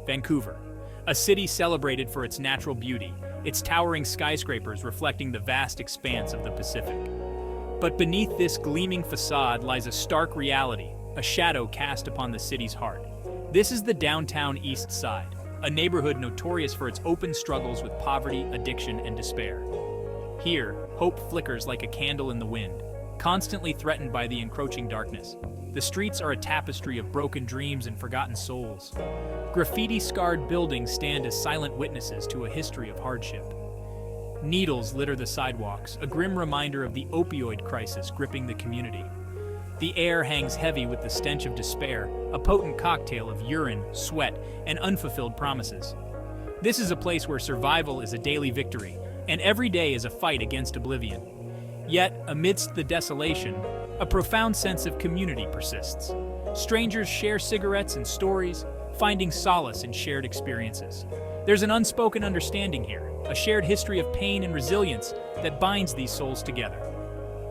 Vancouver, a city celebrated for its natural beauty, its towering skyscrapers reflecting the vast expanse of the Pacific. But beneath this gleaming facade lies a stark reality, a shadow cast upon the city's heart. This is the downtown East Side, a neighborhood notorious for its open struggles with poverty, addiction, and despair. Here, hope flickers like a candle in the wind, constantly threatened by the encroaching darkness. The streets are a tapestry of broken dreams and forgotten souls. Graffiti-scarred buildings stand as silent witnesses to a history of hardship. Needles litter the sidewalks, a grim reminder of the opioid crisis gripping the community. The air hangs heavy with the stench of despair, a potent cocktail of urine, sweat, and unfulfilled promises. This is a place where survival is a daily victory, and every day is a fight against oblivion. Yet, amidst the desolation, a profound sense of community persists. Strangers share cigarettes and stories, finding solace in shared experiences. There's an unspoken understanding here, a shared history of pain and resilience that binds these souls together.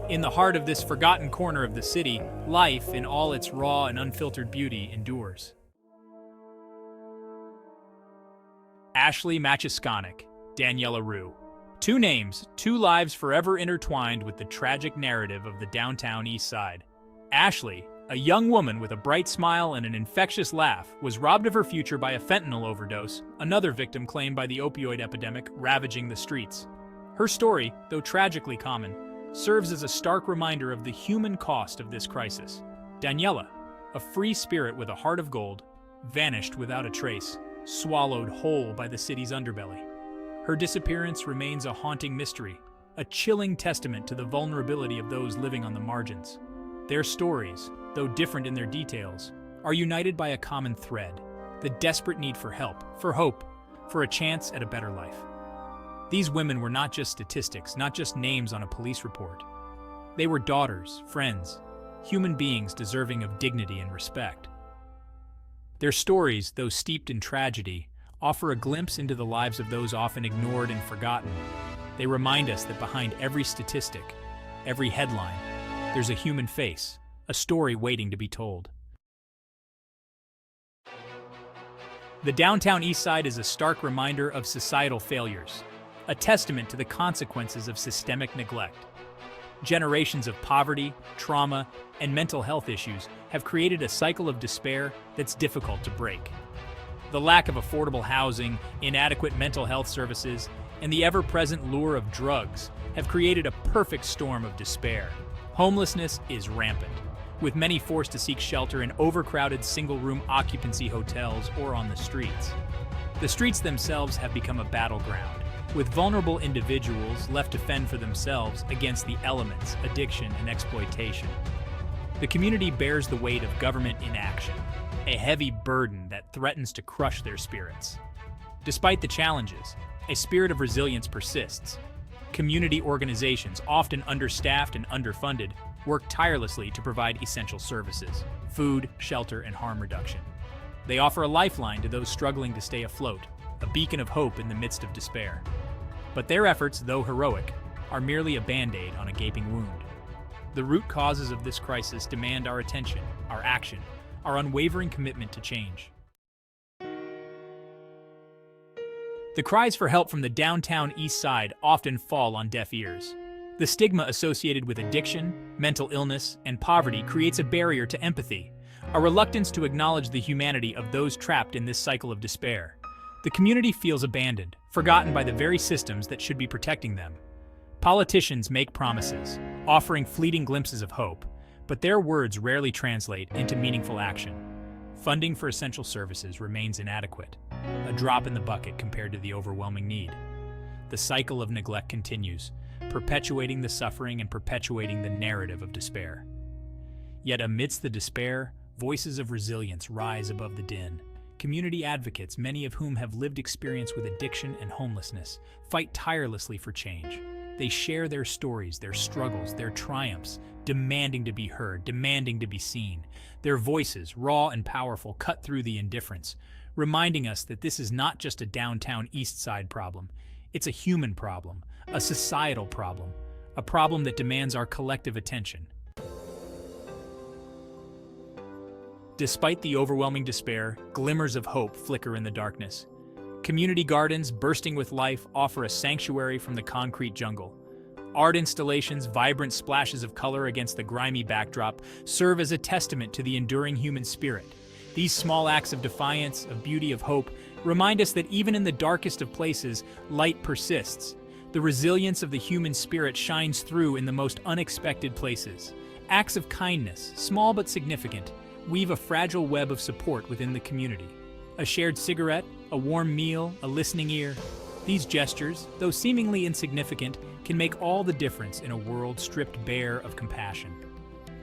In the heart of this forgotten corner of the city, life, in all its raw and unfiltered beauty, endures. Ashley Machiskonic, Daniela Rue. Two names, two lives forever intertwined with the tragic narrative of the downtown East Side. Ashley, a young woman with a bright smile and an infectious laugh, was robbed of her future by a fentanyl overdose, another victim claimed by the opioid epidemic ravaging the streets. Her story, though tragically common, serves as a stark reminder of the human cost of this crisis. Daniela, a free spirit with a heart of gold, vanished without a trace, swallowed whole by the city's underbelly. Her disappearance remains a haunting mystery, a chilling testament to the vulnerability of those living on the margins. Their stories, though different in their details, are united by a common thread: the desperate need for help, for hope, for a chance at a better life. These women were not just statistics, not just names on a police report. They were daughters, friends, human beings deserving of dignity and respect. Their stories, though steeped in tragedy, offer a glimpse into the lives of those often ignored and forgotten. They remind us that behind every statistic, every headline, there's a human face, a story waiting to be told. The downtown East Side is a stark reminder of societal failures, a testament to the consequences of systemic neglect. Generations of poverty, trauma, and mental health issues have created a cycle of despair that's difficult to break. The lack of affordable housing, inadequate mental health services, and the ever-present lure of drugs have created a perfect storm of despair. Homelessness is rampant, with many forced to seek shelter in overcrowded single-room occupancy hotels or on the streets. The streets themselves have become a battleground, with vulnerable individuals left to fend for themselves against the elements, addiction, and exploitation. The community bears the weight of government inaction, a heavy burden that threatens to crush their spirits. Despite the challenges, a spirit of resilience persists. Community organizations, often understaffed and underfunded, work tirelessly to provide essential services: food, shelter, and harm reduction. They offer a lifeline to those struggling to stay afloat, a beacon of hope in the midst of despair. But their efforts, though heroic, are merely a band-aid on a gaping wound. The root causes of this crisis demand our attention, our action, our unwavering commitment to change. The cries for help from the downtown East Side often fall on deaf ears. The stigma associated with addiction, mental illness, and poverty creates a barrier to empathy, a reluctance to acknowledge the humanity of those trapped in this cycle of despair. The community feels abandoned, forgotten by the very systems that should be protecting them. Politicians make promises, offering fleeting glimpses of hope, but their words rarely translate into meaningful action. Funding for essential services remains inadequate, a drop in the bucket compared to the overwhelming need. The cycle of neglect continues, perpetuating the suffering and perpetuating the narrative of despair. Yet amidst the despair, voices of resilience rise above the din. Community advocates, many of whom have lived experience with addiction and homelessness, fight tirelessly for change. They share their stories, their struggles, their triumphs, demanding to be heard, demanding to be seen. Their voices, raw and powerful, cut through the indifference, reminding us that this is not just a downtown East Side problem. It's a human problem, a societal problem, a problem that demands our collective attention. Despite the overwhelming despair, glimmers of hope flicker in the darkness. Community gardens, bursting with life, offer a sanctuary from the concrete jungle. Art installations, vibrant splashes of color against the grimy backdrop, serve as a testament to the enduring human spirit. These small acts of defiance, of beauty, of hope, remind us that even in the darkest of places, light persists. The resilience of the human spirit shines through in the most unexpected places. Acts of kindness, small but significant, weave a fragile web of support within the community. A shared cigarette, a warm meal, a listening ear. These gestures, though seemingly insignificant, can make all the difference in a world stripped bare of compassion.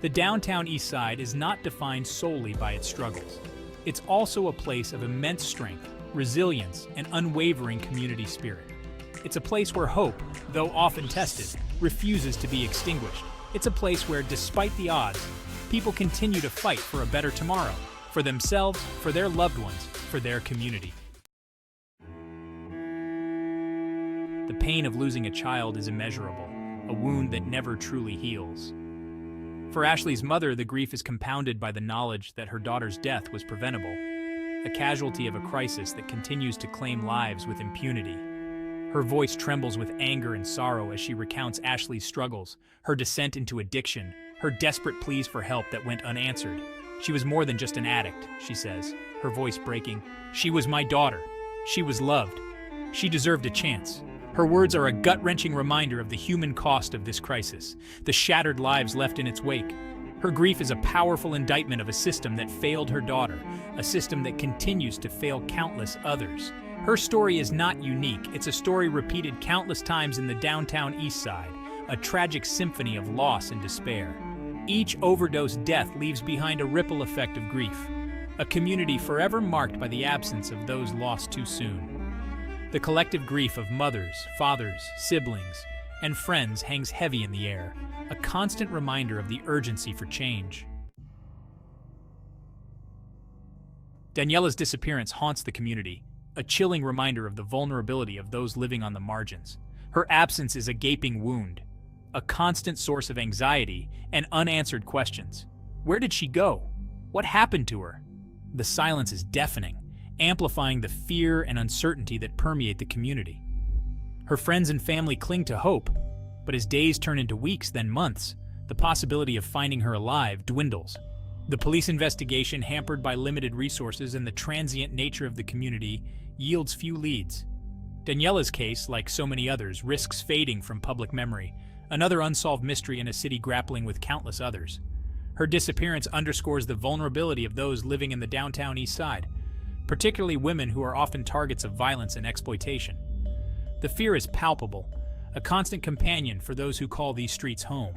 The downtown East Side is not defined solely by its struggles. It's also a place of immense strength, resilience, and unwavering community spirit. It's a place where hope, though often tested, refuses to be extinguished. It's a place where, despite the odds, people continue to fight for a better tomorrow, for themselves, for their loved ones, for their community. The pain of losing a child is immeasurable, a wound that never truly heals. For Ashley's mother, the grief is compounded by the knowledge that her daughter's death was preventable, a casualty of a crisis that continues to claim lives with impunity. Her voice trembles with anger and sorrow as she recounts Ashley's struggles, her descent into addiction, her desperate pleas for help that went unanswered. She was more than just an addict, she says, her voice breaking. She was my daughter. She was loved. She deserved a chance. Her words are a gut-wrenching reminder of the human cost of this crisis, the shattered lives left in its wake. Her grief is a powerful indictment of a system that failed her daughter, a system that continues to fail countless others. Her story is not unique. It's a story repeated countless times in the downtown East Side, a tragic symphony of loss and despair. Each overdose death leaves behind a ripple effect of grief, a community forever marked by the absence of those lost too soon. The collective grief of mothers, fathers, siblings, and friends hangs heavy in the air, a constant reminder of the urgency for change. Daniela's disappearance haunts the community, a chilling reminder of the vulnerability of those living on the margins. Her absence is a gaping wound, a constant source of anxiety and unanswered questions. Where did she go? What happened to her? The silence is deafening, amplifying the fear and uncertainty that permeate the community. Her friends and family cling to hope, but as days turn into weeks, then months, the possibility of finding her alive dwindles. The police investigation, hampered by limited resources and the transient nature of the community, yields few leads. Daniela's case, like so many others, risks fading from public memory, another unsolved mystery in a city grappling with countless others. Her disappearance underscores the vulnerability of those living in the downtown East Side, particularly women who are often targets of violence and exploitation. The fear is palpable, a constant companion for those who call these streets home.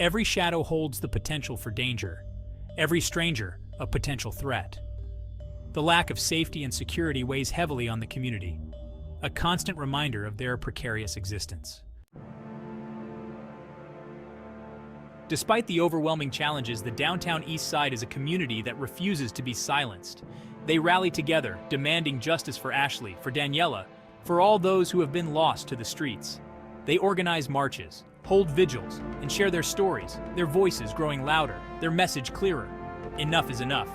Every shadow holds the potential for danger, every stranger a potential threat. The lack of safety and security weighs heavily on the community, a constant reminder of their precarious existence. Despite the overwhelming challenges, the downtown East Side is a community that refuses to be silenced. They rally together, demanding justice for Ashley, for Daniela, for all those who have been lost to the streets. They organize marches, hold vigils, and share their stories, their voices growing louder, their message clearer. Enough is enough.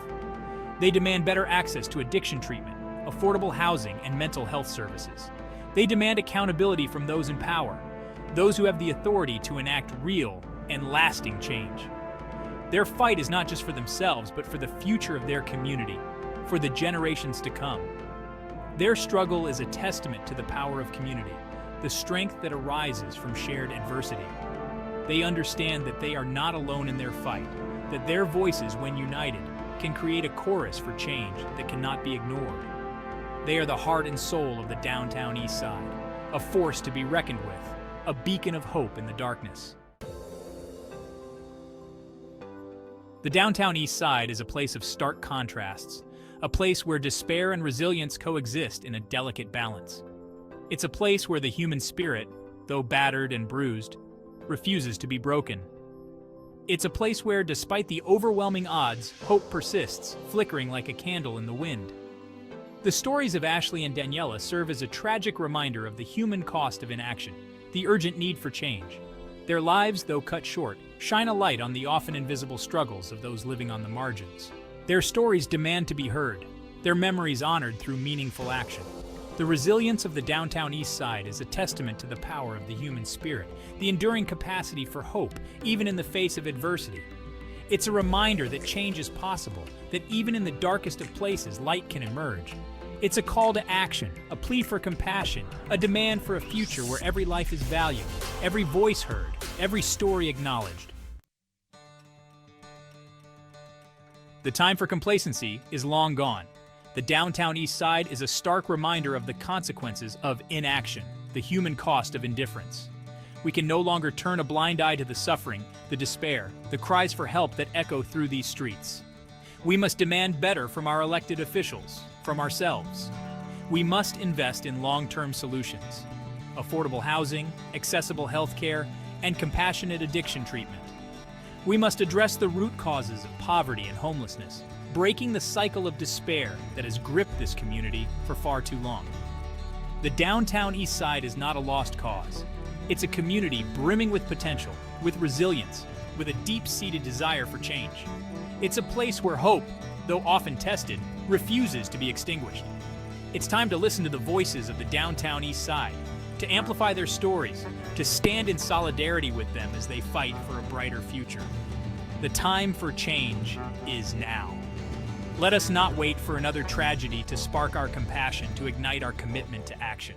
They demand better access to addiction treatment, affordable housing, and mental health services. They demand accountability from those in power, those who have the authority to enact real and lasting change. Their fight is not just for themselves, but for the future of their community, for the generations to come. Their struggle is a testament to the power of community, the strength that arises from shared adversity. They understand that they are not alone in their fight, that their voices, when united, can create a chorus for change that cannot be ignored. They are the heart and soul of the downtown East Side, a force to be reckoned with, a beacon of hope in the darkness. The downtown East Side is a place of stark contrasts, a place where despair and resilience coexist in a delicate balance. It's a place where the human spirit, though battered and bruised, refuses to be broken. It's a place where, despite the overwhelming odds, hope persists, flickering like a candle in the wind. The stories of Ashley and Daniela serve as a tragic reminder of the human cost of inaction, the urgent need for change. Their lives, though cut short, shine a light on the often invisible struggles of those living on the margins. Their stories demand to be heard, their memories honored through meaningful action. The resilience of the downtown East Side is a testament to the power of the human spirit, the enduring capacity for hope, even in the face of adversity. It's a reminder that change is possible, that even in the darkest of places, light can emerge. It's a call to action, a plea for compassion, a demand for a future where every life is valued, every voice heard, every story acknowledged. The time for complacency is long gone. The downtown East Side is a stark reminder of the consequences of inaction, the human cost of indifference. We can no longer turn a blind eye to the suffering, the despair, the cries for help that echo through these streets. We must demand better from our elected officials, from ourselves. We must invest in long-term solutions: affordable housing, accessible health care, and compassionate addiction treatment. We must address the root causes of poverty and homelessness, breaking the cycle of despair that has gripped this community for far too long. The downtown East Side is not a lost cause. It's a community brimming with potential, with resilience, with a deep-seated desire for change. It's a place where hope, though often tested, refuses to be extinguished. It's time to listen to the voices of the downtown East Side, to amplify their stories, to stand in solidarity with them as they fight for a brighter future. The time for change is now. Let us not wait for another tragedy to spark our compassion, to ignite our commitment to action.